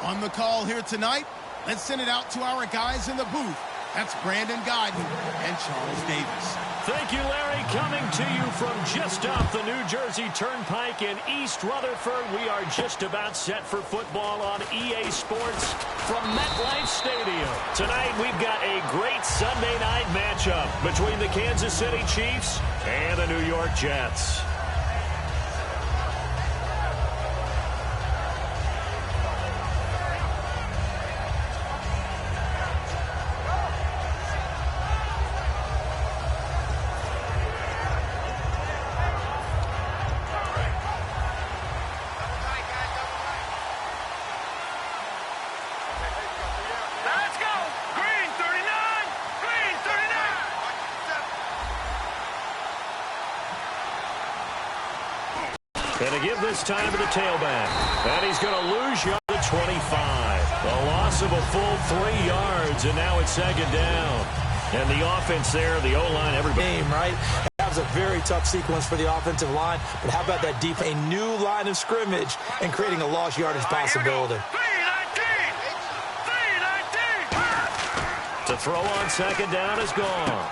On the call here tonight, let's send it out to our guys in the booth. That's Brandon Guyton and Charles Davis. Thank you, Larry. Coming to you from just off the New Jersey Turnpike in East Rutherford, we are just about set for football on EA Sports from MetLife Stadium. Tonight, we've got a great Sunday night matchup between the Kansas City Chiefs and the New York Jets. Going to give this time to the tailback. And he's going to lose you to 25. A loss of a full 3 yards, and now it's second down. And the offense there, the O-line, everybody. Game, right? That was a very tough sequence for the offensive line. But how about that deep, a new line of scrimmage and creating a lost yardage possibility. To throw on second down is gone.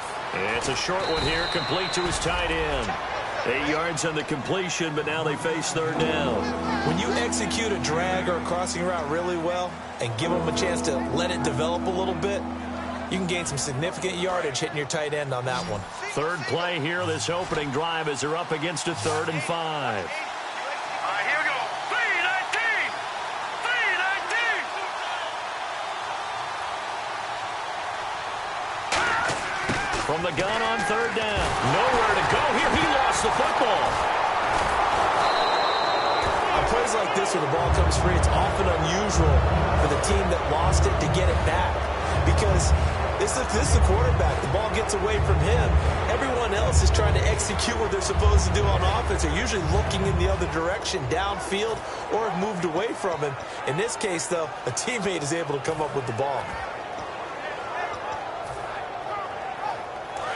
It's a short one here, complete to his tight end. 8 yards on the completion, but now they face third down. When you execute a drag or a crossing route really well and give them a chance to let it develop a little bit, you can gain some significant yardage hitting your tight end on that one. Third play here, this opening drive, as they're up against a 3rd and 5. Here we go. 3-19. 3-19. From the gun on third down. Nowhere to go here. He lost the football. On plays like this where the ball comes free, it's often unusual for the team that lost it to get it back. Because this is the quarterback. The ball gets away from him. Everyone else is trying to execute what they're supposed to do on offense. They're usually looking in the other direction, downfield, or have moved away from him. In this case, though, a teammate is able to come up with the ball.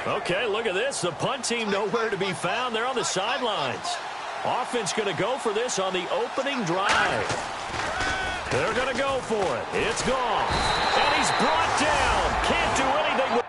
Okay, look at this. The punt team nowhere to be found. They're on the sidelines. Offense going to go for this on the opening drive. They're going to go for it. It's gone. And he's brought down. Can't do anything with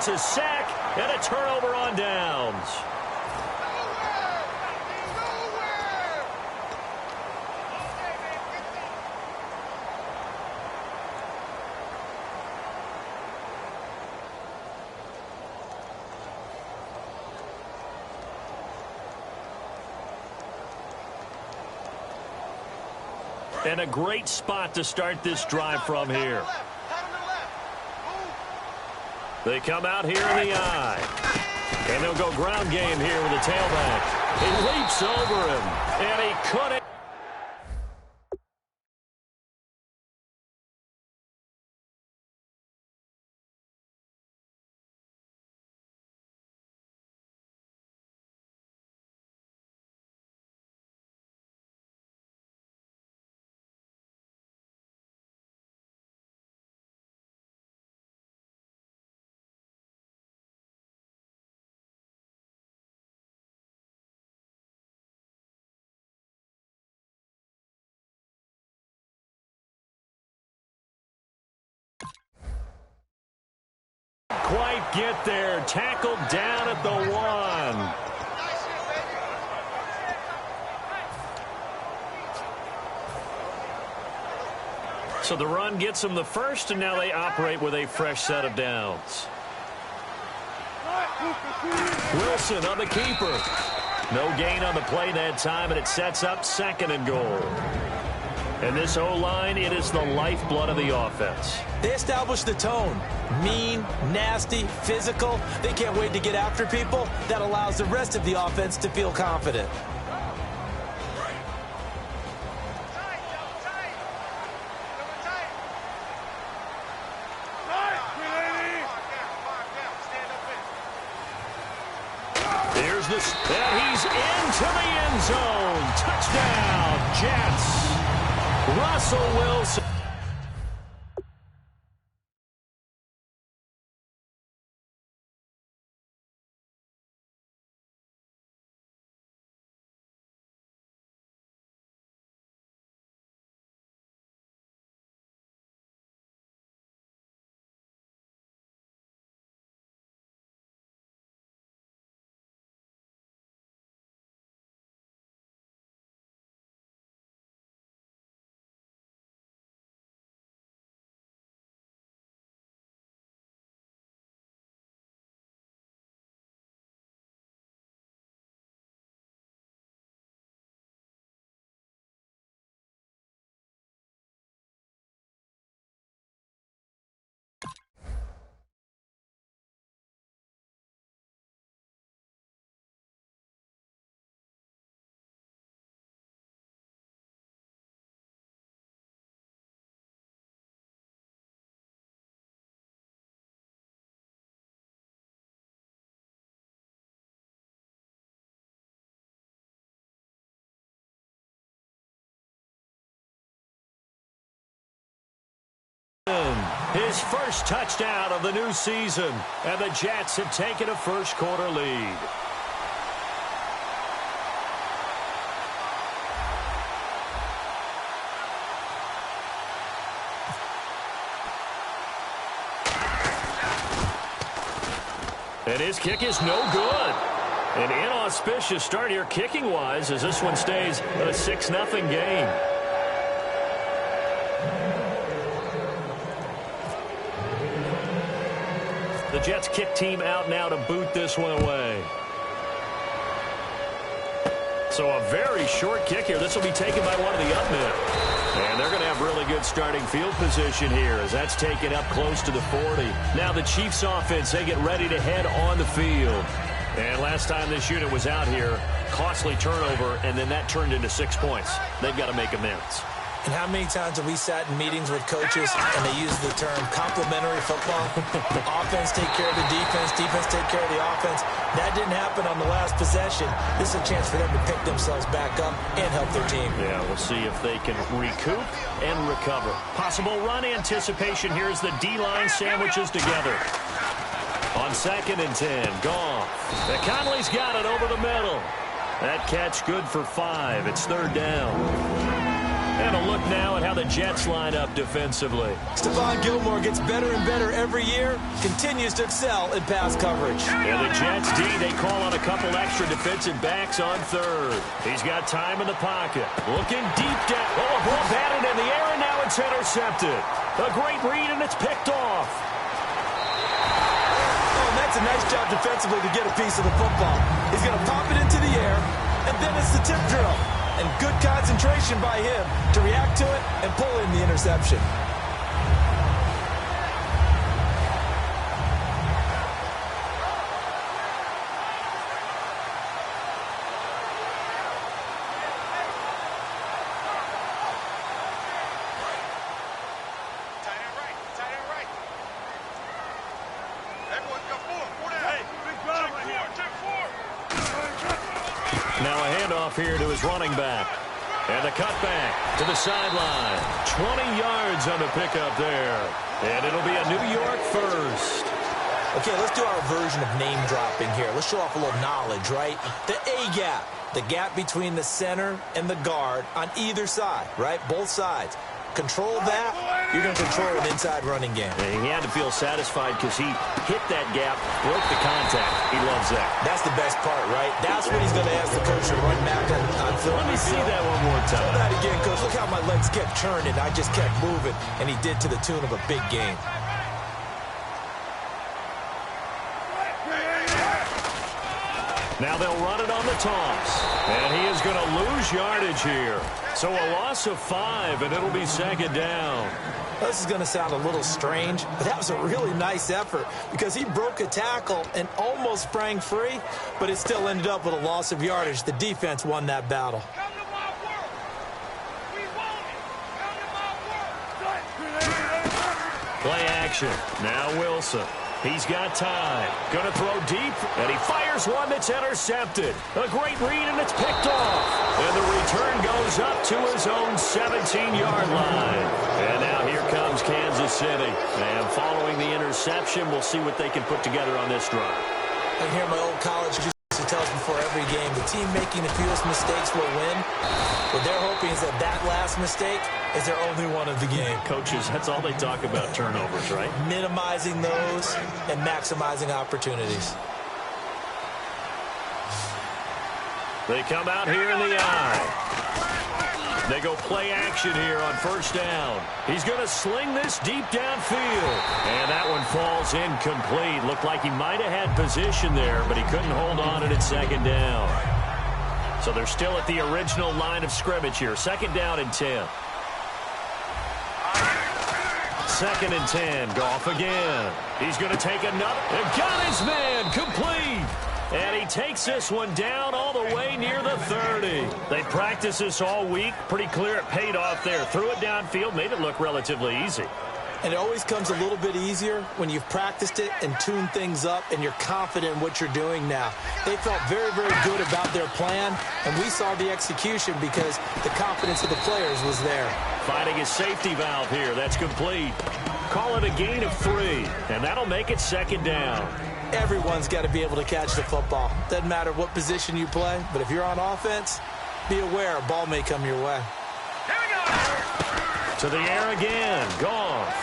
It's a sack and a turnover on downs. And a great spot to start this drive from here. They come out here in the eye. And they'll go ground game here with the tailback. He leaps over him. And he couldn't. Quite get there. Tackled down at the 1. So the run gets them the first, and now they operate with a fresh set of downs. Wilson on the keeper. No gain on the play that time, and it sets up 2nd and goal. And this O-line, it is the lifeblood of the offense. They establish the tone. Mean, nasty, physical. They can't wait to get after people. That allows the rest of the offense to feel confident. Here's this, and he's into the end zone. Touchdown, Jets. Russell Wilson. His first touchdown of the new season, and the Jets have taken a first-quarter lead. And his kick is no good. An inauspicious start here kicking-wise as this one stays a 6-0 game. The Jets kick team out now to boot this one away. So a very short kick here. This will be taken by one of the up men. And they're going to have really good starting field position here as that's taken up close to the 40. Now the Chiefs offense, they get ready to head on the field. And last time this unit was out here, costly turnover, and then that turned into 6 points. They've got to make amends. And how many times have we sat in meetings with coaches and they use the term complementary football? Offense take care of the defense, defense take care of the offense. That didn't happen on the last possession. This is a chance for them to pick themselves back up and help their team. Yeah, we'll see if they can recoup and recover. Possible run anticipation here as the D-line sandwiches together. On 2nd and 10, Goff. Conley's got it over the middle. That catch good for 5. It's 3rd down. And a look now at how the Jets line up defensively. Stephon Gilmore gets better and better every year, continues to excel in pass coverage. And the Jets D, they call on a couple extra defensive backs on third. He's got time in the pocket. Looking deep down. Oh, a ball batted in the air, and now it's intercepted. A great read, and it's picked off. Oh, and that's a nice job defensively to get a piece of the football. He's going to pop it into the air, and then it's the tip drill. And good concentration by him to react to it and pull in the interception. Now a handoff here to his running back. And the cutback to the sideline. 20 yards on the pickup there. And it'll be a New York first. Okay, let's do our version of name dropping here. Let's show off a little knowledge, right? The A-gap, the gap between the center and the guard on either side, right? Both sides. Control that, you're going to control an inside running game. And he had to feel satisfied because he hit that gap, broke the contact. He loves that. That's the best part, right? That's what he's going to ask the coach to run back on film. Let me see that one more time. Show that again, coach. Look how my legs kept churning. I just kept moving, and he did to the tune of a big game. Now they'll run it on the toss. And he is going to lose yardage here. So a loss of 5, and it'll be second down. This is going to sound a little strange, but that was a really nice effort because he broke a tackle and almost sprang free, but it still ended up with a loss of yardage. The defense won that battle. Play action. Now Wilson. He's got time. Going to throw deep, and he fires one that's intercepted. A great read, and it's picked off. And the return goes up to his own 17-yard line. And now here comes Kansas City. And following the interception, we'll see what they can put together on this drive. I hear my old college used to tell us before every game, the team making the fewest mistakes will win. What they're hoping is that that last mistake is their only one of the game. Coaches, that's all they talk about, turnovers, right? Minimizing those and maximizing opportunities. They come out here in the eye. They go play action here on first down. He's going to sling this deep downfield. And that one falls incomplete. Looked like he might have had position there, but he couldn't hold on at second down. So they're still at the original line of scrimmage here. Second down and 10. Second and 10. Goff again. He's going to take another. And got his man. Complete. And he takes this one down all the way near the 30. They practiced this all week. Pretty clear it paid off there. Threw it downfield. Made it look relatively easy. And it always comes a little bit easier when you've practiced it and tuned things up and you're confident in what you're doing now. They felt very, very good about their plan, and we saw the execution because the confidence of the players was there. Finding his safety valve here. That's complete. Call it a gain of 3, and that'll make it second down. Everyone's got to be able to catch the football. Doesn't matter what position you play, but if you're on offense, be aware a ball may come your way. Here we go. To the air again. Goff.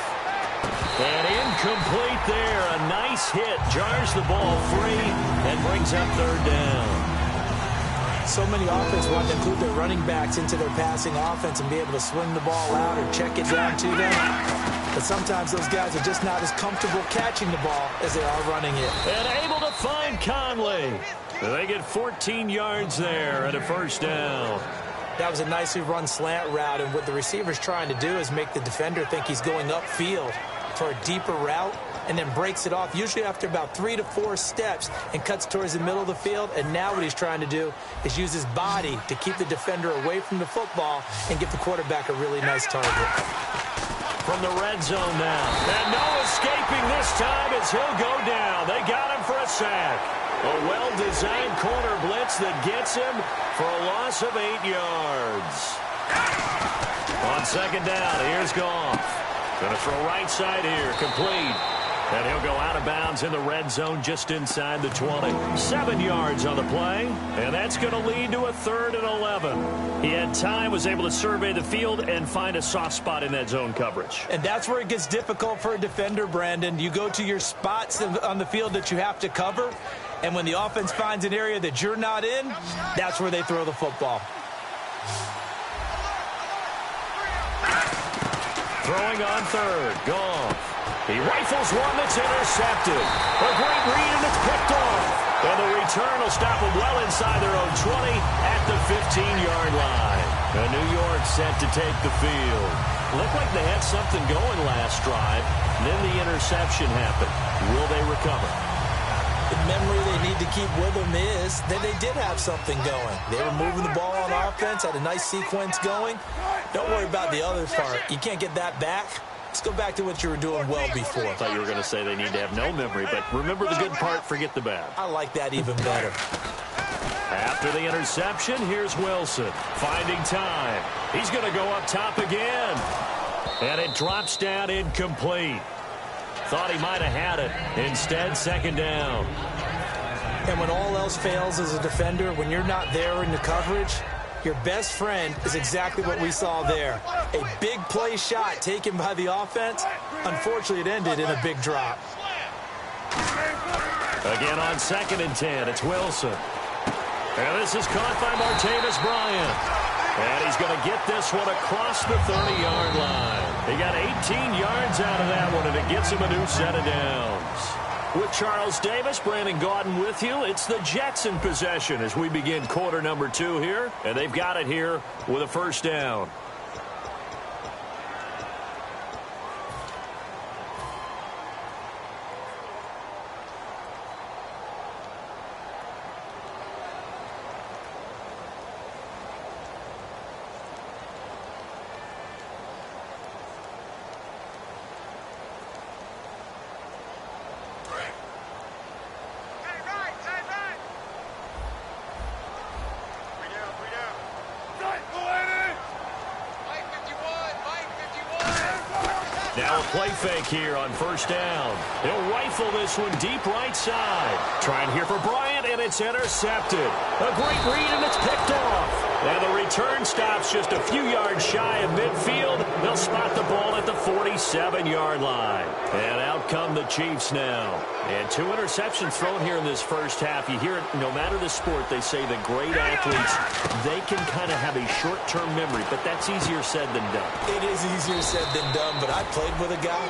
And incomplete there. A nice hit. Jars the ball free and brings up third down. So many offenses want to include their running backs into their passing offense and be able to swing the ball out or check it down to them. But sometimes those guys are just not as comfortable catching the ball as they are running it. And able to find Conley. They get 14 yards there at a first down. That was a nicely run slant route, and what the receiver's trying to do is make the defender think he's going upfield for a deeper route and then breaks it off, usually after about 3 to 4 steps, and cuts towards the middle of the field. And now what he's trying to do is use his body to keep the defender away from the football and give the quarterback a really nice target. From the red zone now. And no escaping this time as he'll go down. They got him for a sack. A well-designed corner blitz that gets him for a loss of 8 yards. On second down, here's Goff. Going to throw right side here, complete. And he'll go out of bounds in the red zone just inside the 20. 7 yards on the play, and that's going to lead to a 3rd and 11. He had time, was able to survey the field and find a soft spot in that zone coverage. And that's where it gets difficult for a defender, Brandon. You go to your spots on the field that you have to cover, and when the offense finds an area that you're not in, that's where they throw the football. Throwing on 3rd, Goff. He rifles one that's intercepted. A great read, and it's picked off. And the return will stop them well inside their own 20 at the 15-yard line. And New York set to take the field. Looked like they had something going last drive. Then the interception happened. Will they recover? The memory they need to keep with them is that they did have something going. They were moving the ball on offense, had a nice sequence going. Don't worry about the other part. You can't get that back. Let's go back to what you were doing well before. I thought you were going to say they need to have no memory, but remember the good part, forget the bad. I like that even better. After the interception, here's Wilson finding time. He's going to go up top again. And it drops down incomplete. Thought he might have had it. Instead, 2nd down. And when all else fails as a defender, when you're not there in the coverage, your best friend is exactly what we saw there. A big play shot taken by the offense. Unfortunately, it ended in a big drop. Again on 2nd and 10, it's Wilson. And this is caught by Martavis Bryant. And he's going to get this one across the 30-yard line. He got 18 yards out of that one, and it gets him a new set of downs. With Charles Davis, Brandon Gaudin with you. It's the Jets in possession as we begin quarter number 2 here. And they've got it here with a 1st down. Now a play fake here on 1st down. He'll rifle this one deep right side. Trying here for Bryant, and it's intercepted. A great read, and it's picked off. And the return stops just a few yards shy of midfield. They'll spot the ball at the 47-yard line. And out come the Chiefs now. And 2 interceptions thrown here in this first half. You hear it, no matter the sport, they say the great athletes, they can kind of have a short-term memory, but that's easier said than done. It is easier said than done, but I played with a guy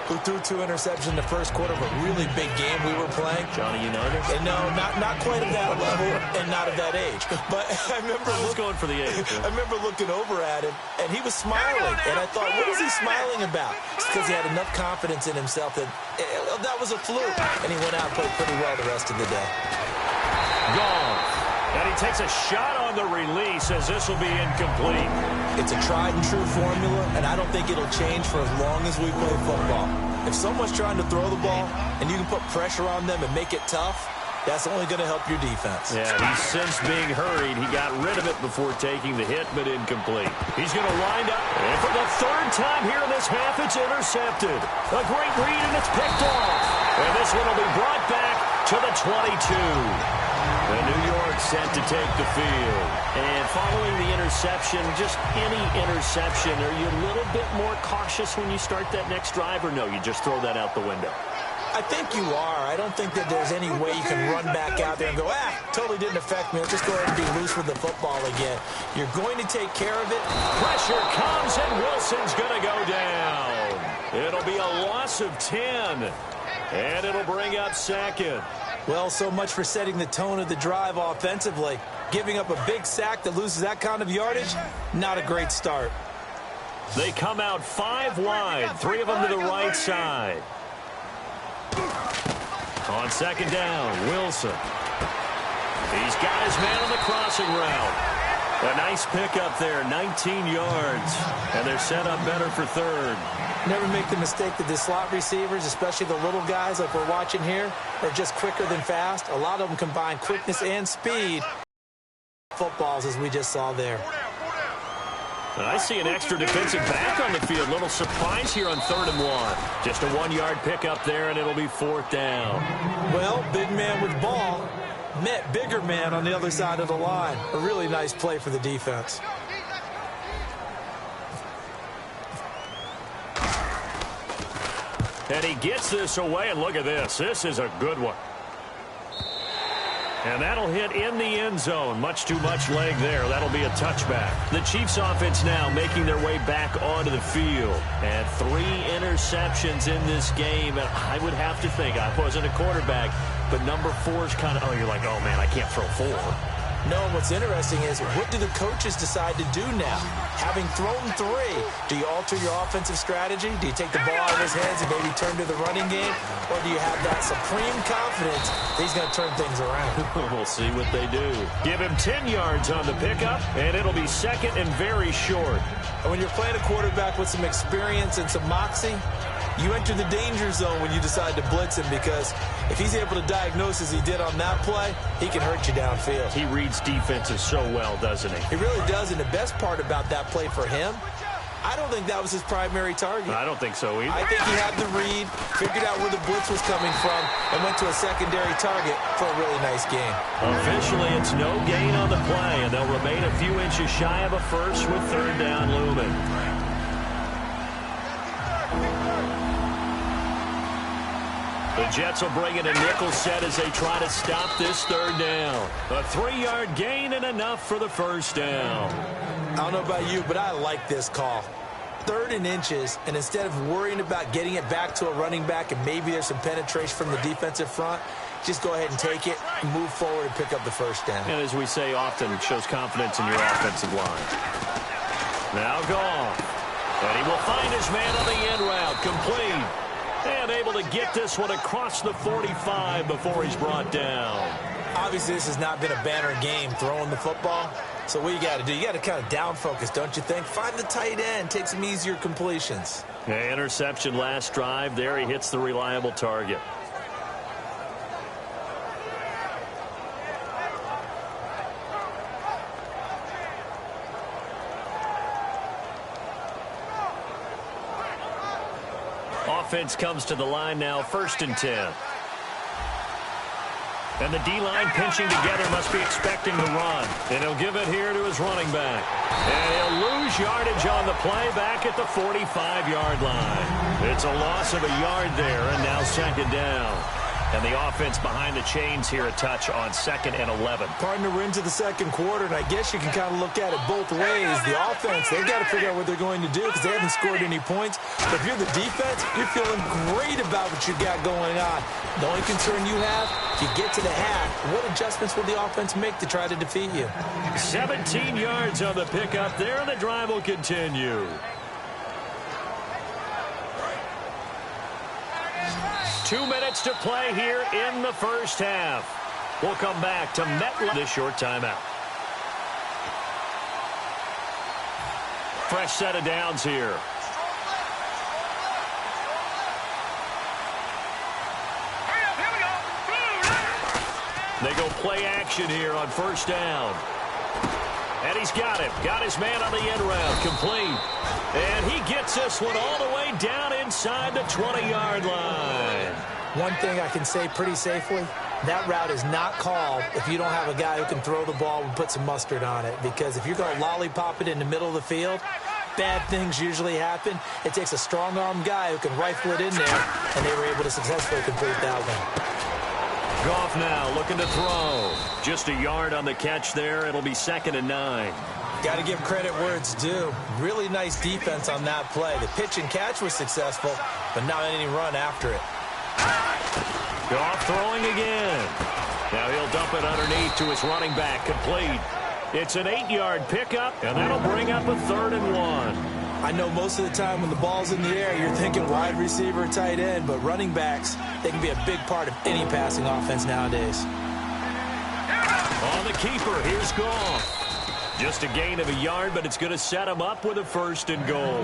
who threw 2 interceptions in the first quarter of a really big game we were playing. Johnny Unitas? And no, not quite at that level and not at that age. But I remember going for the age. I remember looking over at him, and he was smiling. And I thought, what is he smiling about? It's because he had enough confidence in himself that that was a fluke. And he went out and played pretty well the rest of the day. Gone. And he takes a shot on the release as this will be incomplete. It's a tried-and-true formula, and I don't think it'll change for as long as we play football. If someone's trying to throw the ball and you can put pressure on them and make it tough, that's only going to help your defense. Yeah, he's since being hurried. He got rid of it before taking the hit, but incomplete. He's going to wind up, and for the 3rd time here in this half, it's intercepted. A great read, and it's picked off. And this one will be brought back to the 22. The New York set to take the field. And following the interception, just any interception, are you a little bit more cautious when you start that next drive, or no, you just throw that out the window? I think you are. I don't think that there's any way you can run back out there and go, totally didn't affect me. Let's just go ahead and be loose with the football again. You're going to take care of it. Pressure comes, and Wilson's going to go down. It'll be a loss of 10, and it'll bring up 2nd. Well, so much for setting the tone of the drive offensively. Giving up a big sack that loses that kind of yardage, not a great start. They come out 5 wide, 3 of them to the right side. On 2nd down, Wilson. He's got his man on the crossing route. A nice pickup there, 19 yards. And they're set up better for 3rd. Never make the mistake that the slot receivers, especially the little guys like we're watching here, are just quicker than fast. A lot of them combine quickness and speed. Footballs, as we just saw there. I see an extra defensive back on the field. Little surprise here on 3rd and 1. Just a 1-yard pickup there, and it'll be 4th down. Well, big man with ball met bigger man on the other side of the line. A really nice play for the defense. And he gets this away, and look at this. This is a good one. And that'll hit in the end zone. Much too much leg there. That'll be a touchback. The Chiefs offense now making their way back onto the field. And 3 interceptions in this game. And I would have to think, I wasn't a quarterback, but number 4 is kind of, oh, you're like, oh, man, I can't throw 4. No, what's interesting is, what do the coaches decide to do now? Having thrown 3, do you alter your offensive strategy? Do you take the ball out of his hands and maybe turn to the running game? Or do you have that supreme confidence that he's going to turn things around? We'll see what they do. Give him 10 yards on the pickup, and it'll be 2nd and very short. And when you're playing a quarterback with some experience and some moxie, you enter the danger zone when you decide to blitz him, because if he's able to diagnose as he did on that play, he can hurt you downfield. He reads defenses so well, doesn't he? He really does, and the best part about that play for him, I don't think that was his primary target. I don't think so either. I think he had the read, figured out where the blitz was coming from, and went to a secondary target for a really nice gain. Officially, it's no gain on the play, and they'll remain a few inches shy of a first with 3rd down looming. The Jets will bring in a nickel set as they try to stop this 3rd down. A 3-yard gain and enough for the 1st down. I don't know about you, but I like this call. 3rd and inches, and instead of worrying about getting it back to a running back and maybe there's some penetration from the defensive front, just go ahead and take it, move forward, and pick up the 1st down. And as we say often, it shows confidence in your offensive line. Now gone. And he will find his man on the end route, complete. And able to get this one across the 45 before he's brought down. Obviously, this has not been a banner game throwing the football. So what you got to do, you got to kind of down focus, don't you think? Find the tight end, take some easier completions. Yeah, interception last drive. There he hits the reliable target. Offense comes to the line now, 1st and 10. And the D-line pinching together, must be expecting the run. And he'll give it here to his running back. And he'll lose yardage on the play back at the 45-yard line. It's a loss of a yard there, and now 2nd down. And the offense behind the chains here a touch on 2nd and 11. Partner, we're into the 2nd quarter, and I guess you can kind of look at it both ways. The offense, they've got to figure out what they're going to do because they haven't scored any points. But if you're the defense, you're feeling great about what you got going on. The only concern you have, if you get to the half, what adjustments will the offense make to try to defeat you? 17 yards on the pickup there, and the drive will continue. Two minutes to play here in the 1st half. We'll come back to MetLife this short timeout. Fresh set of downs here. They go play action here on 1st down. And he's got him. Got his man on the end route. Complete. And he gets this one all the way down inside the 20-yard line. One thing I can say pretty safely, that route is not called if you don't have a guy who can throw the ball and put some mustard on it. Because if you're going to lollipop it in the middle of the field, bad things usually happen. It takes a strong-arm guy who can rifle it in there, and they were able to successfully complete that one. Goff now looking to throw. Just a yard on the catch there. It'll be 2nd and 9. Got to give credit where it's due. Really nice defense on that play. The pitch and catch was successful, but not any run after it. Goff throwing again. Now he'll dump it underneath to his running back. Complete. It's an 8-yard pickup, and that'll bring up a 3rd and 1. I know most of the time when the ball's in the air, you're thinking wide receiver, tight end, but running backs, they can be a big part of any passing offense nowadays. On the keeper, here's Goff. Just a gain of a yard, but it's going to set them up with a 1st and goal.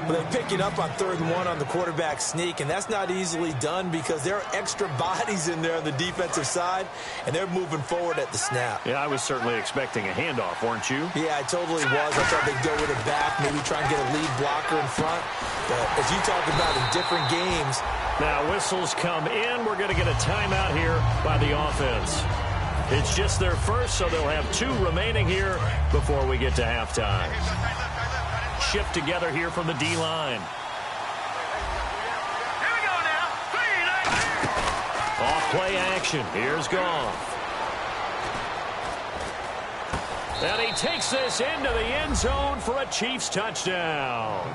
Well, they pick it up on 3rd and 1 on the quarterback sneak, and that's not easily done because there are extra bodies in there on the defensive side, and they're moving forward at the snap. Yeah, I was certainly expecting a handoff, weren't you? Yeah, I totally was. I thought they'd go with it back, maybe try and get a lead blocker in front. But as you talked about in different games. Now whistles come in. We're going to get a timeout here by the offense. It's just their first, so they'll have 2 remaining here before we get to halftime. Shift together here from the D-line. Here we go now. Off play action. Here's Goff. And he takes this into the end zone for a Chiefs touchdown.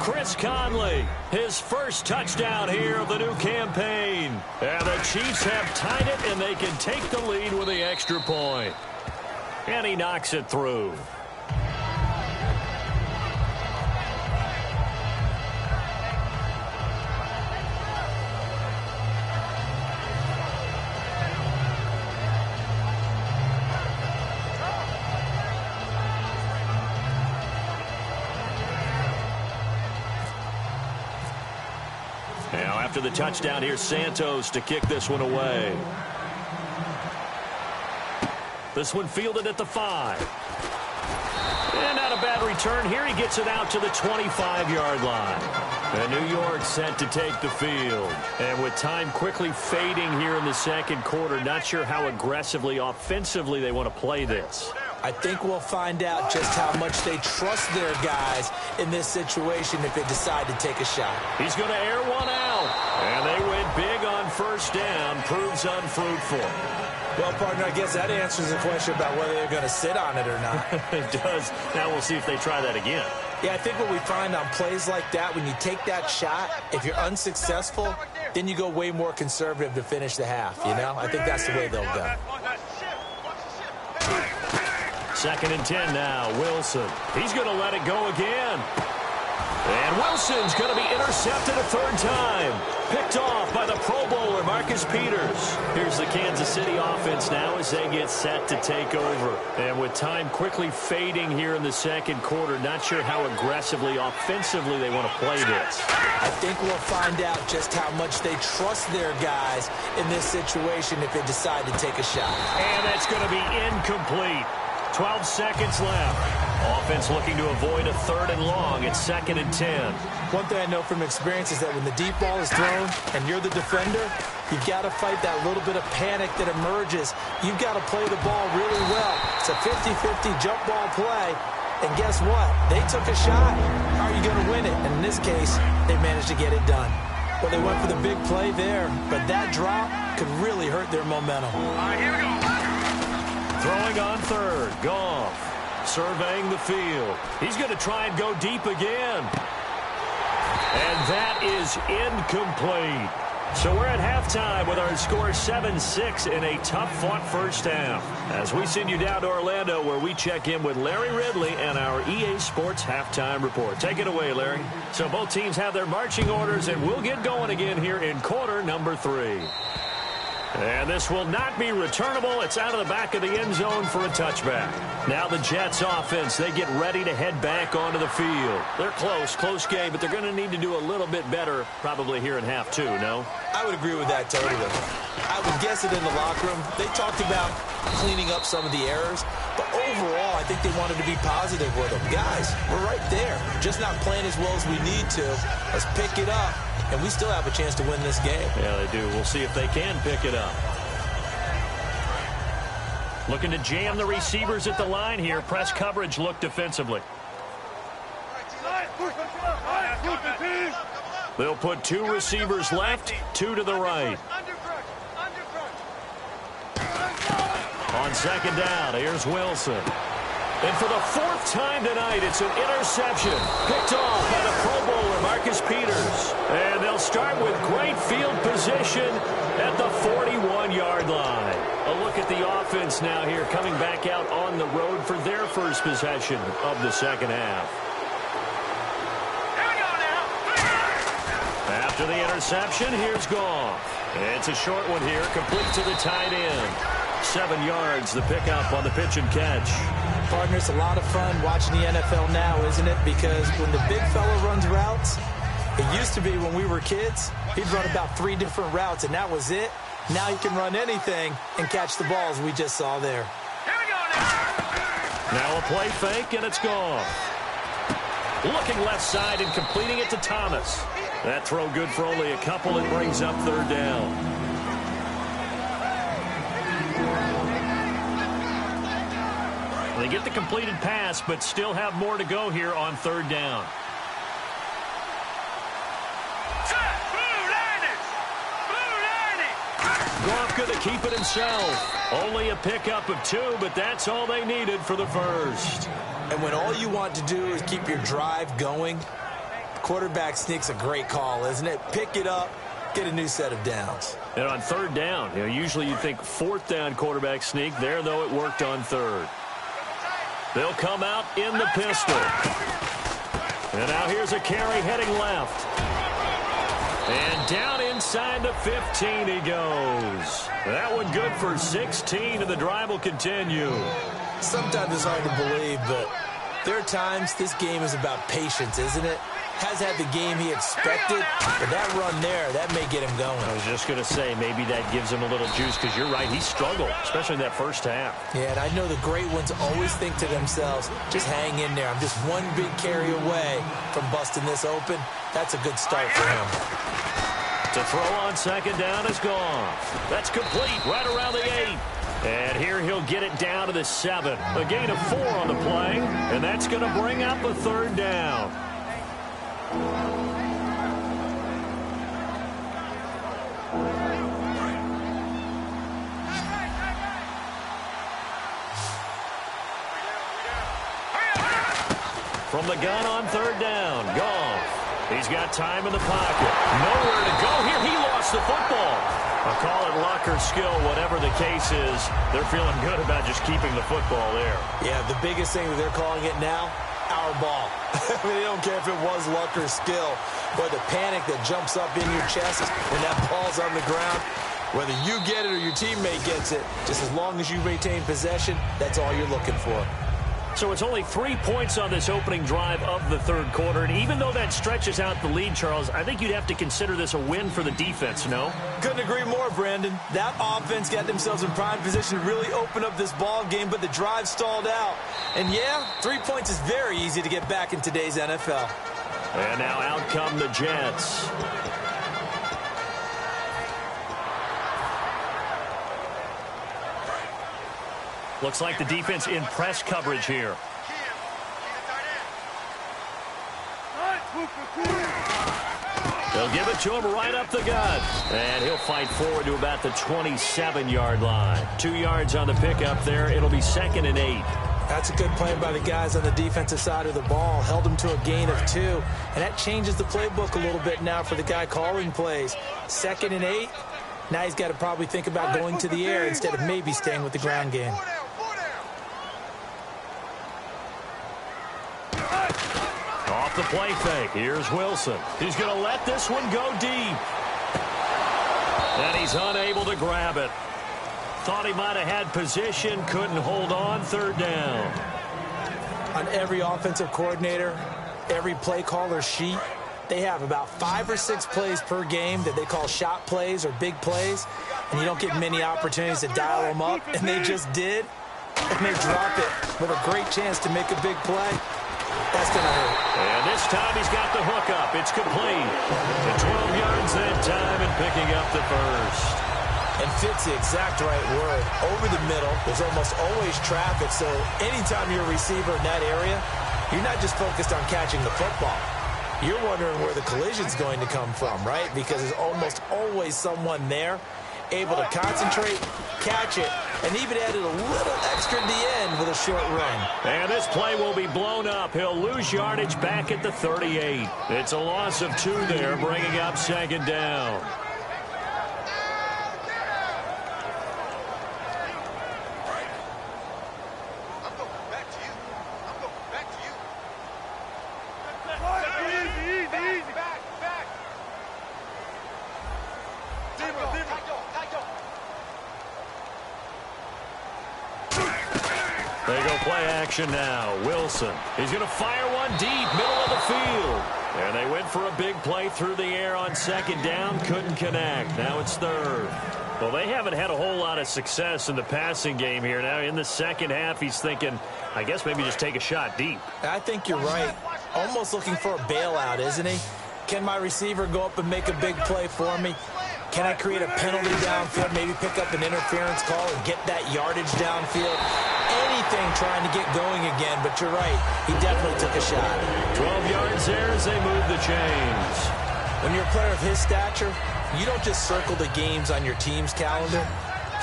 Chris Conley, his first touchdown here of the new campaign. And the Chiefs have tied it, and they can take the lead with the extra point. And he knocks it through. Now, after the touchdown, here's Santos to kick this one away. This one fielded at the 5. And not a bad return here. He gets it out to the 25-yard line. And New York set to take the field. And with time quickly fading here in the second quarter, not sure how aggressively, offensively they want to play this. I think we'll find out just how much they trust their guys in this situation if they decide to take a shot. He's going to air one out. And they went big on 1st down. Proves unfruitful. Well, partner, I guess that answers the question about whether they're going to sit on it or not. It does. Now we'll see if they try that again. Yeah, I think what we find on plays like that, when you take that shot, if you're unsuccessful, then you go way more conservative to finish the half, you know? I think that's the way they'll go. 2nd and 10 now. Wilson. He's going to let it go again. And Wilson's going to be intercepted a 3rd time. Picked off by the Pro Bowler, Marcus Peters. Here's the Kansas City offense now as they get set to take over. And with time quickly fading here in the second quarter, not sure how aggressively, offensively they want to play this. I think we'll find out just how much they trust their guys in this situation if they decide to take a shot. And that's going to be incomplete. 12 seconds left. Offense looking to avoid a 3rd and long. It's 2nd and 10. One thing I know from experience is that when the deep ball is thrown and you're the defender, you've got to fight that little bit of panic that emerges. You've got to play the ball really well. It's a 50-50 jump ball play. And guess what? They took a shot. How are you going to win it? And in this case, they managed to get it done. Well, they went for the big play there, but that drop could really hurt their momentum. All right, here we go. Throwing on 3rd. Goff surveying the field. He's going to try and go deep again. And that is incomplete. So we're at halftime with our score 7-6 in a tough-fought 1st half. As we send you down to Orlando where we check in with Larry Ridley and our EA Sports Halftime Report. Take it away, Larry. So both teams have their marching orders, and we'll get going again here in quarter number 3. And this will not be returnable. It's out of the back of the end zone for a touchback. Now the Jets offense, they get ready to head back onto the field. They're close game, but they're going to need to do a little bit better probably here in half 2, no? I would agree with that totally. I would guess it in the locker room. They talked about cleaning up some of the errors, but overall, I think they wanted to be positive with them. Guys, we're right there. Just not playing as well as we need to. Let's pick it up. And we still have a chance to win this game. Yeah, they do. We'll see if they can pick it up. Looking to jam the receivers at the line here. Press coverage look defensively. They'll put 2 receivers left, 2 to the right. On 2nd down, here's Wilson. And for the 4th time tonight, it's an interception. Picked off by the Pro Bowler, Marcus Peters. And they'll start with great field position at the 41-yard line. A look at the offense now here, coming back out on the road for their first possession of the second half. Here we go now. After the interception, here's Goff. It's a short one here, complete to the tight end. 7 yards, the pickup on the pitch and catch. Partner, it's a lot of fun watching the NFL now, isn't it? Because when the big fella runs routes, it used to be when we were kids, he'd run about 3 different routes, and that was it. Now he can run anything and catch the balls we just saw there. Here we go now. Now a play fake, and it's gone. Looking left side and completing it to Thomas. That throw good for only a couple. It brings up 3rd down. They get the completed pass, but still have more to go here on 3rd down. Goff going to keep it himself. Only a pickup of 2, but that's all they needed for the first. And when all you want to do is keep your drive going, quarterback sneak's a great call, isn't it? Pick it up, get a new set of downs. And on 3rd down, usually you think 4th down quarterback sneak. There, though, it worked on 3rd. They'll come out in the pistol. And now here's a carry heading left. And down inside the 15 he goes. That one good for 16, and the drive will continue. Sometimes it's hard to believe, but there are times this game is about patience, isn't it? Has had the game he expected, but that run there, that may get him going. I was just going to say, maybe that gives him a little juice, because you're right, he struggled, especially in that first half. Yeah, and I know the great ones always think to themselves, just hang in there. I'm just one big carry away from busting this open. That's a good start for him. To throw on 2nd down is gone. That's complete right around the 8. And here he'll get it down to the 7. A gain of 4 on the play, and that's going to bring up a 3rd down. From the gun on 3rd down, Goff. He's got time in the pocket. Nowhere to go here. He lost the football. I'll call it luck or skill, whatever the case is. They're feeling good about just keeping the football there. Yeah, the biggest thing that they're calling it now, our ball. I mean, they don't care if it was luck or skill, but the panic that jumps up in your chest when that ball's on the ground, whether you get it or your teammate gets it, just as long as you retain possession, that's all you're looking for. So it's only 3 points on this opening drive of the 3rd quarter. And even though that stretches out the lead, Charles, I think you'd have to consider this a win for the defense, no? Couldn't agree more, Brandon. That offense got themselves in prime position to really open up this ball game, but the drive stalled out. And yeah, 3 points is very easy to get back in today's NFL. And now out come the Jets. Looks like the defense in press coverage here. They'll give it to him right up the gut. And he'll fight forward to about the 27-yard line. 2 yards on the pickup there. It'll be 2nd and 8. That's a good play by the guys on the defensive side of the ball. Held them to a gain of 2. And that changes the playbook a little bit now for the guy calling plays. 2nd and 8. Now he's got to probably think about going to the air instead of maybe staying with the ground game. Off the play fake. Here's Wilson. He's going to let this one go deep. And he's unable to grab it. Thought he might have had position. Couldn't hold on. 3rd down. On every offensive coordinator, every play caller sheet, they have about 5 or 6 plays per game that they call shot plays or big plays. And you don't get many opportunities to dial them up. And they just did. And they drop it with a great chance to make a big play. That's going to hurt. And this time he's got the hook up. It's complete. And 12 yards that time and picking up the first. And fits the exact right word. Over the middle, there's almost always traffic. So anytime you're a receiver in that area, you're not just focused on catching the football. You're wondering where the collision's going to come from, right? Because there's almost always someone there able to concentrate, catch it, and even added a little extra at the end with a short run. And this play will be blown up. He'll lose yardage back at the 38. It's a loss of 2 there, bringing up 2nd down. They go play action now. Wilson. He's going to fire one deep, middle of the field. And they went for a big play through the air on second down. Couldn't connect. Now it's third. Well, they haven't had a whole lot of success in the passing game here. Now in the second half, he's thinking, I guess maybe just take a shot deep. I think you're right. Almost looking for a bailout, isn't he? Can my receiver go up and make a big play for me? Can I create a penalty downfield, maybe pick up an interference call and get that yardage downfield? Anything trying to get going again, but you're right. He definitely took a shot. 12 yards there as they move the chains. When you're a player of his stature, you don't just circle the games on your team's calendar.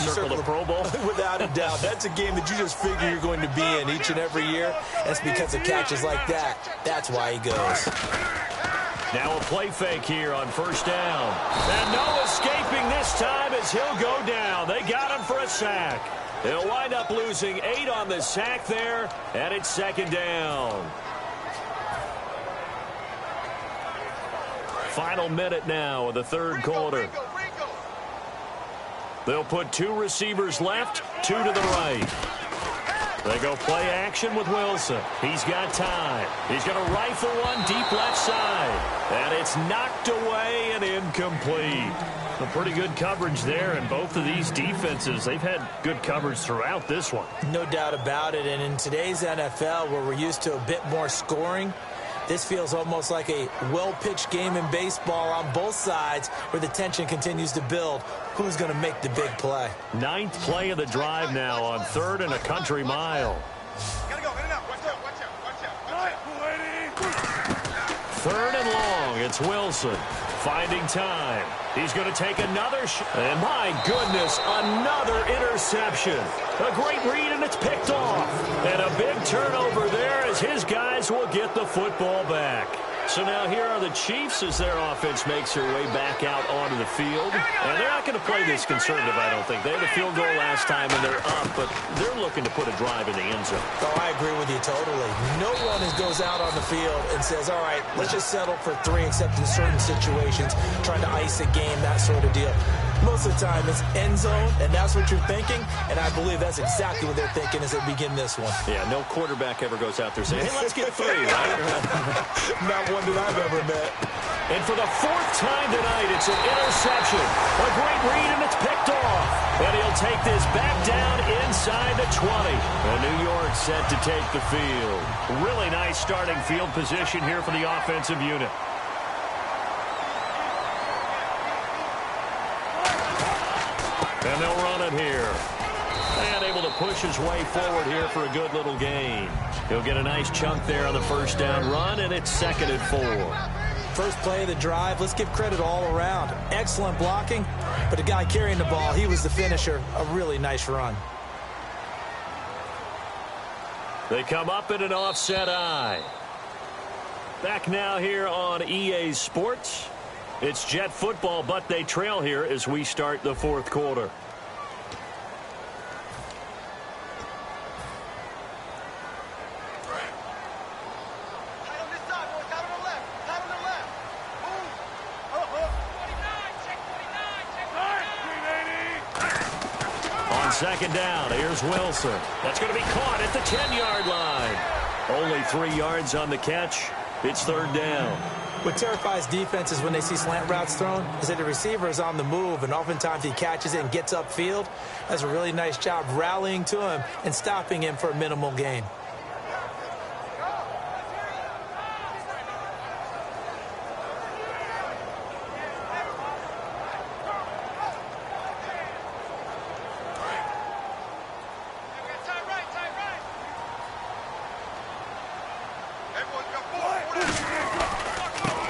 You circle the Pro Bowl? Without a doubt. That's a game that you just figure you're going to be in each and every year. And it's because of catches like that. That's why he goes. Now a play fake here on first down. And no escaping this time as he'll go down. They got him for a sack. He'll wind up losing 8 on the sack there, and it's second down. Final minute now of the third quarter. They'll put 2 receivers left, 2 to the right. They go play action with Wilson. He's got time. He's going to rifle one deep left side. And it's knocked away and incomplete. A pretty good coverage there, and both of these defenses, they've had good coverage throughout this one. No doubt about it, and in today's NFL, where we're used to a bit more scoring, this feels almost like a well-pitched game in baseball on both sides where the tension continues to build. Who's going to make the big play? 9th play of the drive now on 3rd and a country mile. Gotta go. Watch out. 3rd and long. It's Wilson finding time. He's going to take another shot. And my goodness, another interception. A great read, and it's picked off. And a big turnover there as his guys will get the football back. So now here are the Chiefs as their offense makes their way back out onto the field. And they're not going to play this conservative, I don't think. They had a field goal last time, and they're up, but they're looking to put a drive in the end zone. Oh, I agree with you totally. No one goes out on the field and says, all right, let's just settle for 3, except in certain situations, trying to ice a game, that sort of deal. Most of the time, it's end zone, and that's what you're thinking, and I believe that's exactly what they're thinking as they begin this one. Yeah, no quarterback ever goes out there saying, hey, let's get 3, right? Not one that I've ever met. And for the 4th time tonight, it's an interception. A great read, and it's picked off. And he'll take this back down inside the 20. And New York set to take the field. Really nice starting field position here for the offensive unit. And they'll run it here. And able to push his way forward here for a good little gain. He'll get a nice chunk there on the first down run, and it's 2nd and 4. First play of the drive, let's give credit all around. Excellent blocking, but the guy carrying the ball, he was the finisher. A really nice run. They come up in an offset eye. Back now here on EA Sports. It's Jet football, but they trail here as we start the 4th quarter. On second down, here's Wilson. That's going to be caught at the 10-yard line. Only 3 yards on the catch. It's 3rd down. What terrifies defenses when they see slant routes thrown is that the receiver is on the move, and oftentimes he catches it and gets upfield. Does a really nice job rallying to him and stopping him for a minimal gain.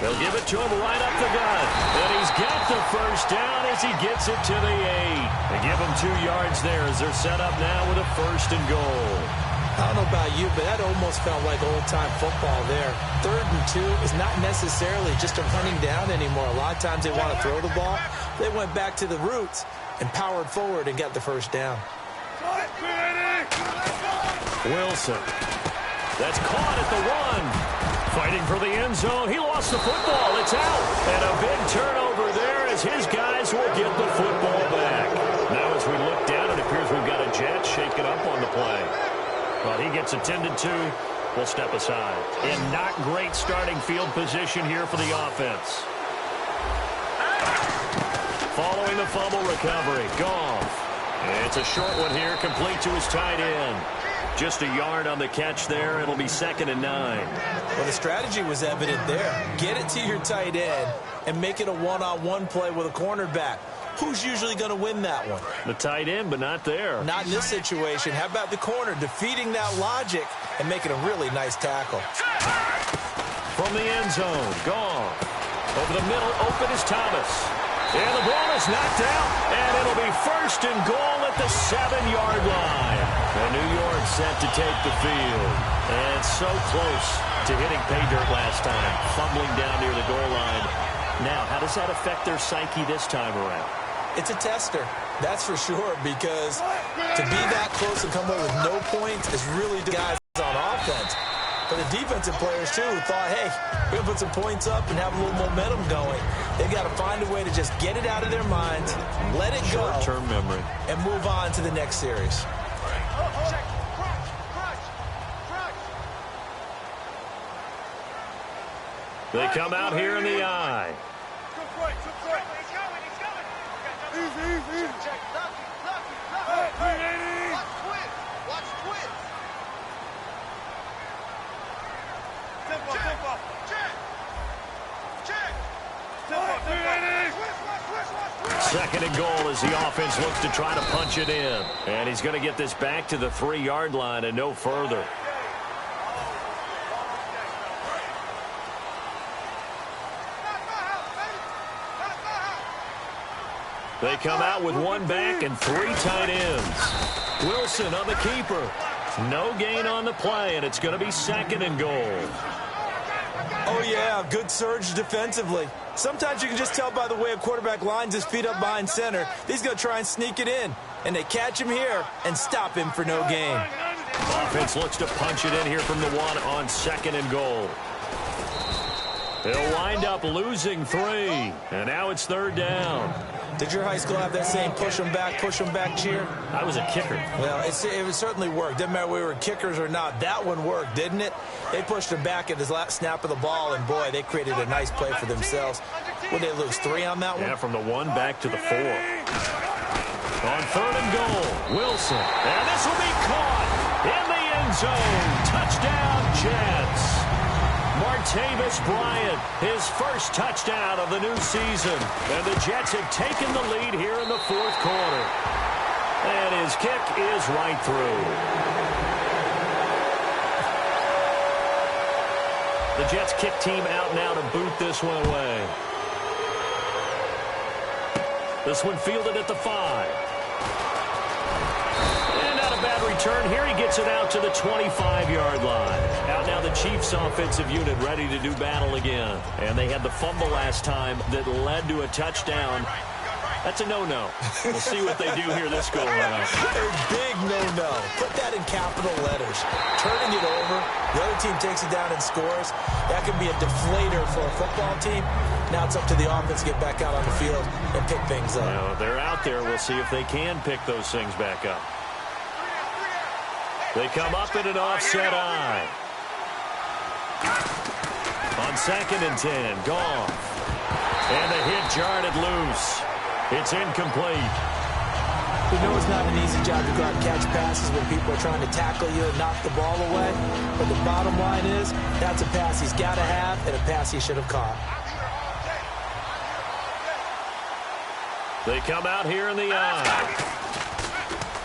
They'll give it to him right up the gut. And he's got the first down as he gets it to the 8. They give him 2 yards there as they're set up now with a 1st and goal. I don't know about you, but that almost felt like old-time football there. 3rd and 2 is not necessarily just a running down anymore. A lot of times they want to throw the ball. They went back to the roots and powered forward and got the first down. Wilson. That's caught at the 1. Fighting for the end zone. He lost the football. It's out. And a big turnover there as his guys will get the football back. Now as we look down, it appears we've got a Jet shaking up on the play. Well, he gets attended to. We'll step aside. And not great starting field position here for the offense. Following the fumble recovery, Goff. It's a short one here, complete to his tight end. Just a yard on the catch there. It'll be 2nd and 9. Well, the strategy was evident there. Get it to your tight end and make it a one-on-one play with a cornerback. Who's usually going to win that one? The tight end, but not there. Not in this situation. How about the corner defeating that logic and making a really nice tackle? From the end zone, Goff. Over the middle, open is Thomas. And the ball is knocked out, and it'll be 1st and goal at the 7-yard line. And New York set to take the field. And so close to hitting pay dirt last time, fumbling down near the goal line. Now, how does that affect their psyche this time around? It's a tester, that's for sure, because to be that close and come away with no points is really the guys on offense. But the defensive players, too, who thought, hey, we're going to put some points up and have a little momentum going. They've got to find a way to just get it out of their minds, let it go, short-term memory, and move on to the next series. They come out here in the eye. Second and goal as the offense looks to try to punch it in. And he's going to get this back to the 3-yard line and no further. They come out with 1 back and 3 tight ends. Wilson on the keeper. No gain on the play, and it's going to be 2nd and goal. Oh, yeah, good surge defensively. Sometimes you can just tell by the way a quarterback lines his feet up behind center. He's going to try and sneak it in, and they catch him here and stop him for no gain. Offense looks to punch it in here from the 1 on 2nd and goal. They'll wind up losing 3, and now it's 3rd down. Did your high school have that same push them back cheer? I was a kicker. Well, it certainly worked. Didn't matter whether we were kickers or not. That one worked, didn't it? They pushed him back at his last snap of the ball, and, boy, they created a nice play for themselves. Would they lose 3 on that one? Yeah, from the 1 back to the 4. On 3rd and goal, Wilson. And this will be caught in the end zone. Touchdown, Jets. Martavis Bryant, his first touchdown of the new season. And the Jets have taken the lead here in the 4th quarter. And his kick is right through. The Jets kick team out now to boot this one away. This one fielded at the 5. And not a bad return here. He gets it out to the 25-yard line. Out now the Chiefs offensive unit ready to do battle again. And they had the fumble last time that led to a touchdown. That's a no-no. We'll see what they do here this go-around. A big no-no. Put that in capital letters. Turning it over, the other team takes it down and scores. That can be a deflator for a football team. Now it's up to the offense to get back out on the field and pick things up. Well, they're out there. We'll see if they can pick those things back up. They come up in an offset eye. On 2nd and 10, Goff. And the hit jarred it loose. It's incomplete. We know it's not an easy job to go out and catch passes when people are trying to tackle you and knock the ball away. But the bottom line is, that's a pass he's got to have and a pass he should have caught. They come out here in the eye.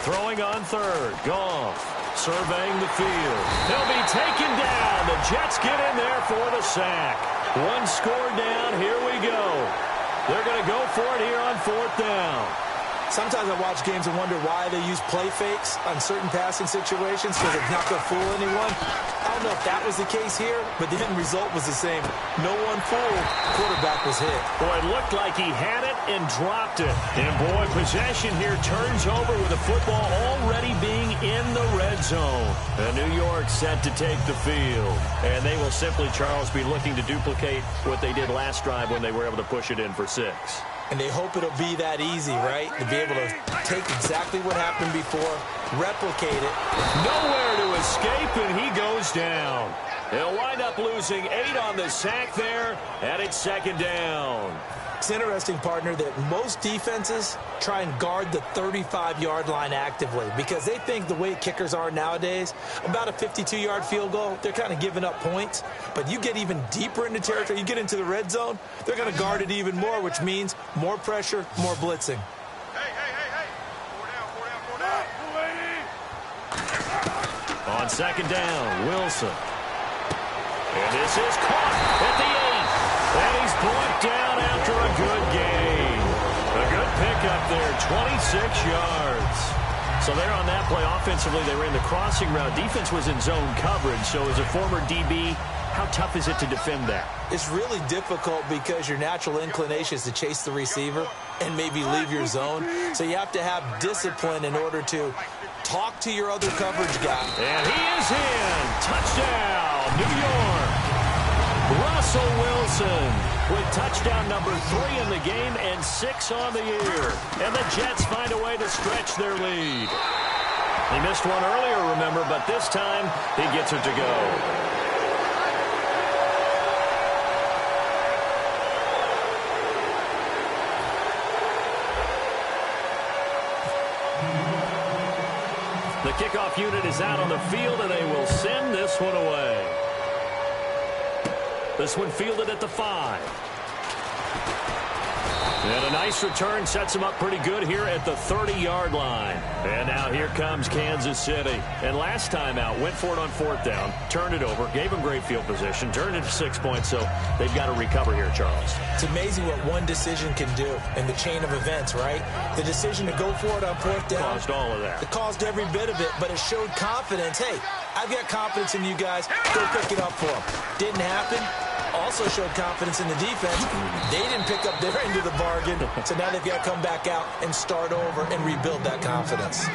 Throwing on 3rd, Goff. Surveying the field. They'll be taken down. The Jets get in there for the sack. 1 score down. Here we go. They're going to go for it here on 4th down. Sometimes I watch games and wonder why they use play fakes on certain passing situations because it's not going to fool anyone. I don't know if that was the case here, but the end result was the same. No one fooled. Quarterback was hit. Boy, it looked like he had it and dropped it. And, boy, possession here turns over with the football already being in the red zone. And New York set to take the field. And they will simply, Charles, be looking to duplicate what they did last drive when they were able to push it in for 6. And they hope it'll be that easy, right? To be able to take exactly what happened before, replicate it. Nowhere to escape, and he goes down. He'll wind up losing 8 on the sack there, and it's 2nd down. It's interesting, partner, that most defenses try and guard the 35-yard line actively because they think the way kickers are nowadays, about a 52-yard field goal, they're kind of giving up points. But you get even deeper into territory, you get into the red zone, they're going to guard it even more, which means more pressure, more blitzing. Hey. 4 down. On 2nd down, Wilson. And this is caught at the 8. And he's brought down after a good gain. A good pickup there, 26 yards. So there on that play, offensively, they ran the crossing route. Defense was in zone coverage. So as a former DB, how tough is it to defend that? It's really difficult because your natural inclination is to chase the receiver and maybe leave your zone. So you have to have discipline in order to talk to your other coverage guy. And he is in. Touchdown, New York. Russell Wilson with touchdown number 3 in the game and 6 on the year. And the Jets find a way to stretch their lead. He missed one earlier, remember, but this time he gets it to go. The kickoff unit is out on the field, and they will send this one away. This one fielded at the 5. And a nice return sets him up pretty good here at the 30-yard line. And now here comes Kansas City. And last time out, went for it on 4th down, turned it over, gave him great field position, turned it to 6 points, so they've got to recover here, Charles. It's amazing what one decision can do in the chain of events, right? The decision to go for it on 4th down. Caused all of that. It caused every bit of it, but it showed confidence. Hey, I've got confidence in you guys. Go pick it up for them. Didn't happen. Also showed confidence in the defense. They didn't pick up their end of the bargain, so now they've got to come back out and start over and rebuild that confidence.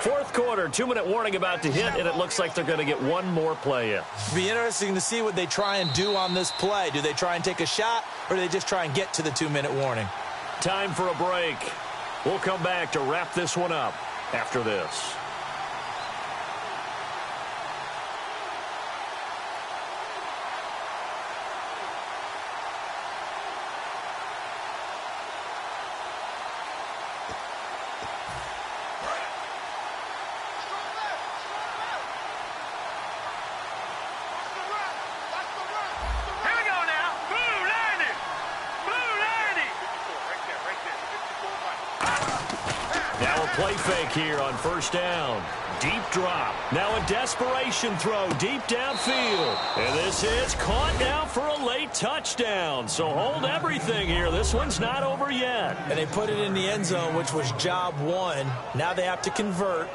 Fourth quarter, 2-minute warning about to hit, and it looks like they're going to get one more play in. It'll be interesting to see what they try and do on this play. Do they try and take a shot, or do they just try and get to the 2-minute warning? Time for a break. We'll come back to wrap this one up after this. Play fake here on 1st down. Deep drop. Now a desperation throw deep downfield. And this is caught now for a late touchdown. So hold everything here. This one's not over yet. And they put it in the end zone, which was job 1. Now they have to convert.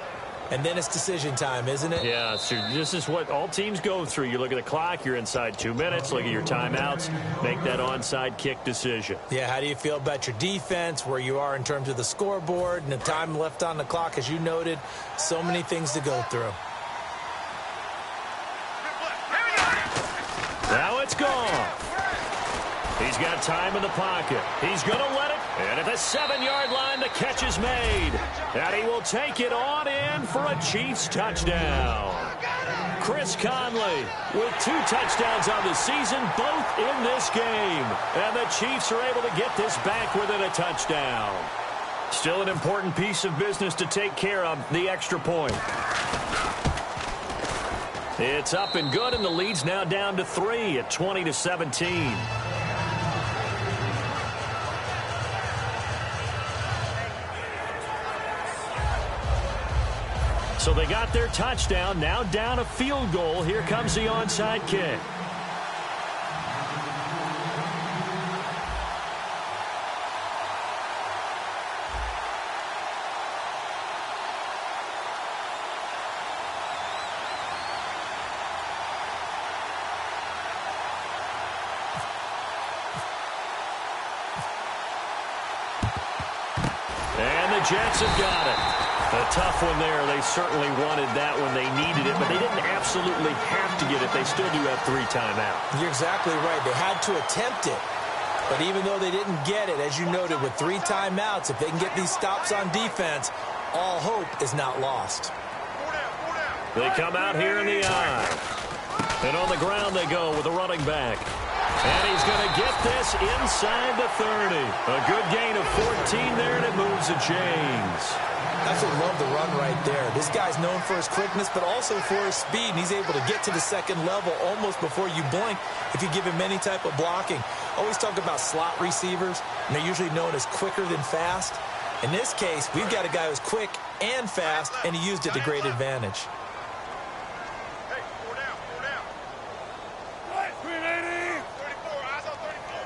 And then it's decision time, isn't it? Yeah, so this is what all teams go through. You look at the clock, you're inside 2 minutes, look at your timeouts, make that onside kick decision. Yeah, how do you feel about your defense, where you are in terms of the scoreboard and the time left on the clock, as you noted? So many things to go through. Now it's gone. He's got time in the pocket. He's going to let it. And at the 7-yard line, the catch is made. And he will take it on in for a Chiefs touchdown. Chris Conley with 2 touchdowns on the season, both in this game. And the Chiefs are able to get this back within a touchdown. Still an important piece of business to take care of, the extra point. It's up and good, and the lead's now down to 3 at 20-17. So they got their touchdown, now down a field goal. Here comes the onside kick. Jets have got it. A tough one there. They certainly wanted that when they needed it, but they didn't absolutely have to get it. They still do have 3 timeouts. You're exactly right. They had to attempt it. But even though they didn't get it, as you noted, with 3 timeouts, if they can get these stops on defense, all hope is not lost. They come out here in the eye. And on the ground they go with the running back. And he's going to get this inside the 30. A good gain of 14 there, and it moves the chains. That's what love the run right there. This guy's known for his quickness, but also for his speed. And he's able to get to the second level almost before you blink if you give him any type of blocking. Always talk about slot receivers, and they're usually known as quicker than fast. In this case, we've got a guy who's quick and fast, and he used it to great advantage. Hey, 4 down, 4 down. What? 380. 34, eyes on 34.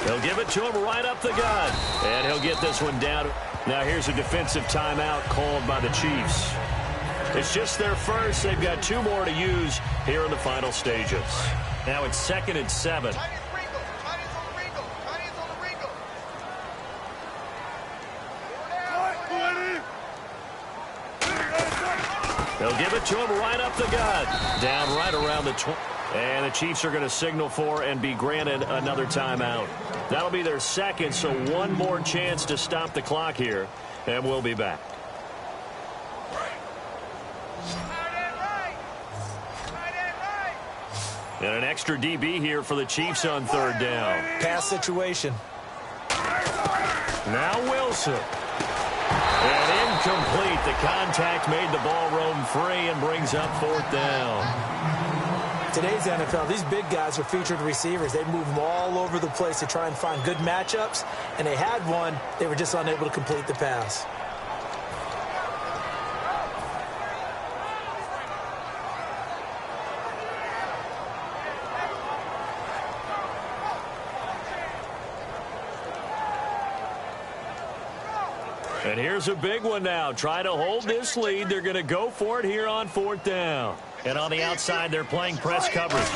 They'll give it to him right up the gut. And he'll get this one down. Now here's a defensive timeout called by the Chiefs. It's just their first. They've got 2 more to use here in the final stages. Now it's 2nd and 7. They'll give it to him right up the gut. Down right around the 20. And the Chiefs are going to signal for and be granted another timeout. That'll be their second, so 1 more chance to stop the clock here. And we'll be back. And an extra DB here for the Chiefs on 3rd down. Pass situation. Now Wilson. And incomplete. The contact made the ball roam free and brings up 4th down. Today's NFL, these big guys are featured receivers. They move them all over the place to try and find good matchups, and they had one. They were just unable to complete the pass. And here's a big one now. Try to hold this lead. They're going to go for it here on 4th down. And on the outside, they're playing press coverage.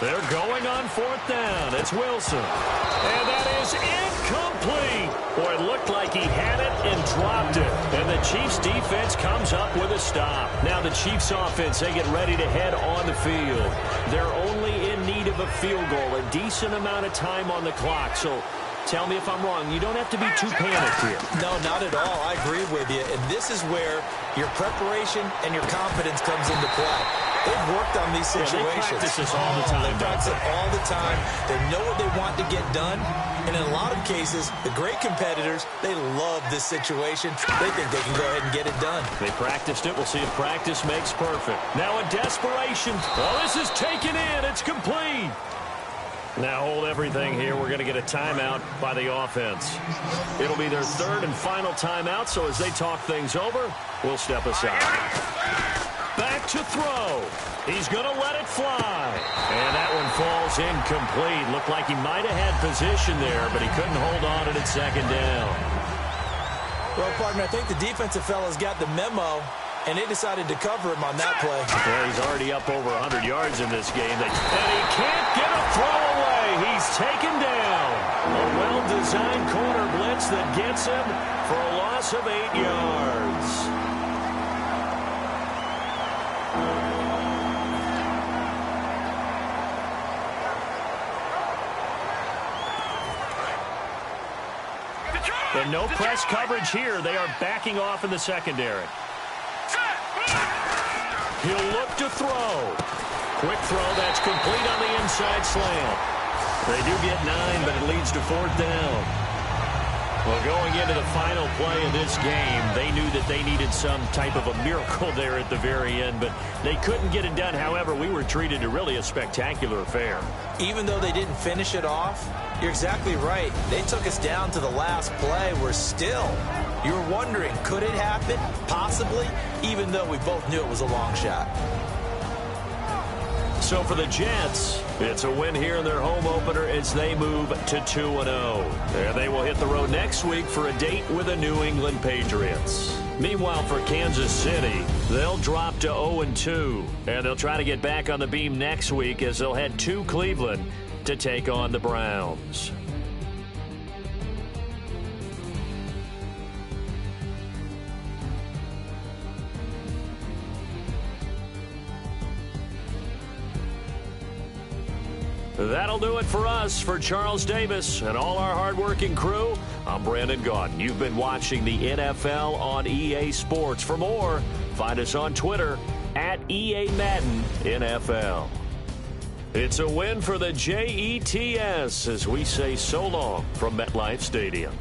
They're going on 4th down. It's Wilson. And that is incomplete. Boy, it looked like he had it and dropped it. And the Chiefs defense comes up with a stop. Now the Chiefs offense, they get ready to head on the field. They're only in need of a field goal, a decent amount of time on the clock. So tell me if I'm wrong. You don't have to be too panicked here. No, not at all. I agree with you. And this is where your preparation and your confidence comes into play. They've worked on these situations. Yeah, they practice this all the time. They practice it all the time. They know what they want to get done. And in a lot of cases, the great competitors, they love this situation. They think they can go ahead and get it done. They practiced it. We'll see if practice makes perfect. Now in desperation. Oh, this is taken in. It's complete. Now hold everything here. We're going to get a timeout by the offense. It'll be their 3rd and final timeout, so as they talk things over, we'll step aside. Back to throw. He's going to let it fly. And that one falls incomplete. Looked like he might have had position there, but he couldn't hold on to it at 2nd down. Well, partner, I think the defensive fellas got the memo, and they decided to cover him on that play. Yeah, he's already up over 100 yards in this game. And he can't get a throw away. He's taken down. A well-designed corner blitz that gets him for a loss of 8 yards. And no press coverage here. They are backing off in the secondary. He'll look to throw. Quick throw. That's complete on the inside slant. They do get 9, but it leads to 4th down. Well, going into the final play of this game, they knew that they needed some type of a miracle there at the very end, but they couldn't get it done. However, we were treated to really a spectacular affair. Even though they didn't finish it off, you're exactly right. They took us down to the last play. We're still, you were wondering, could it happen? Possibly, even though we both knew it was a long shot. So for the Jets, it's a win here in their home opener as they move to 2-0. And they will hit the road next week for a date with the New England Patriots. Meanwhile, for Kansas City, they'll drop to 0-2, and they'll try to get back on the beam next week as they'll head to Cleveland to take on the Browns. That'll do it for us. For Charles Davis and all our hardworking crew, I'm Brandon Gaudin. You've been watching the NFL on EA Sports. For more, find us on Twitter at EA Madden NFL. It's a win for the Jets as we say so long from MetLife Stadium.